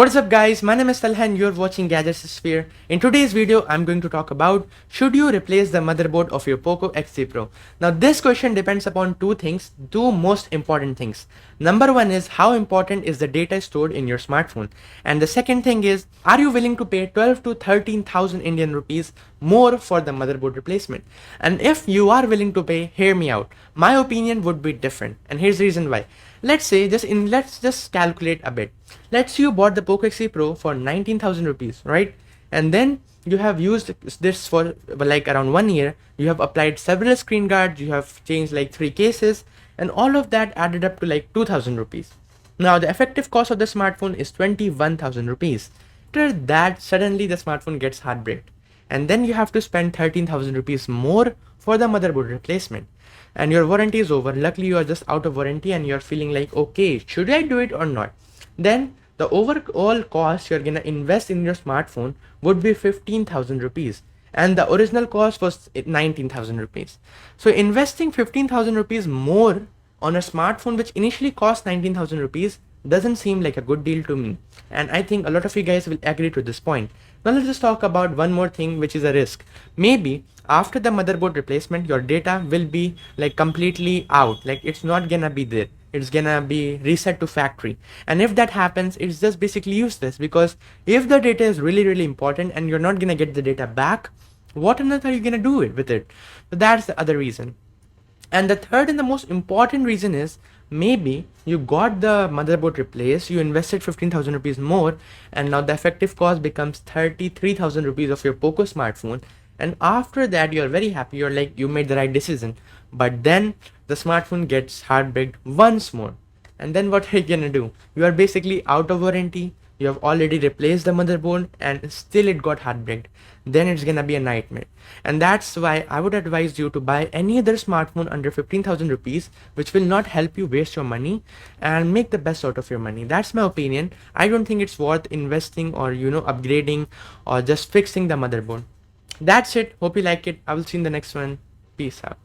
What's up guys, my name is Talha and you're watching Gadget Sphere. In today's video, I'm going to talk about should you replace the motherboard of your Poco X3 Pro. Now this question depends upon two most important things. Number one is how important is the data stored in your smartphone, and the second thing is, are you willing to pay 12 to 13,000 Indian rupees more for the motherboard replacement? And if you are willing to pay, hear me out. My opinion would be different, and here's the reason why. Let's just calculate a bit. Let's say you bought the Poco X3 Pro for 19,000 rupees, right? And then you have used this for like around 1 year. You have applied several screen guards, you have changed like 3 cases, and all of that added up to like 2,000 rupees. Now the effective cost of the smartphone is 21,000 rupees. After that, suddenly the smartphone gets heartbreak, and then you have to spend 13,000 rupees more for the motherboard replacement, and your warranty is over. Luckily you are just out of warranty and you're feeling like, okay, should I do it or not? Then the overall cost you're gonna invest in your smartphone would be 15,000 rupees, and the original cost was 19,000 rupees. So investing 15,000 rupees more on a smartphone which initially cost 19,000 rupees doesn't seem like a good deal to me, and I think a lot of you guys will agree to this point. Now let's just talk about one more thing, which is a risk. Maybe after the motherboard replacement your data will be like completely out, like it's not gonna be there, it's gonna be reset to factory, and if that happens it's just basically useless, because if the data is really important and you're not gonna get the data back, what on earth are you gonna do with it? So that's the other reason. And the third and the most important reason is, maybe you got the motherboard replaced, you invested 15,000 rupees more, and now the effective cost becomes 33,000 rupees of your Poco smartphone, and after that you're very happy, you're like you made the right decision, but then the smartphone gets heartbreaked once more, and then what are you gonna do? You are basically out of warranty, you have already replaced the motherboard and still it got heartbreaked. Then it's gonna be a nightmare, and that's why I would advise you to buy any other smartphone under 15,000 rupees which will not help you waste your money and make the best out of your money. That's my opinion. I don't think it's worth investing or upgrading or just fixing the motherboard. That's it. Hope you like it. I will see you in the next one. Peace out.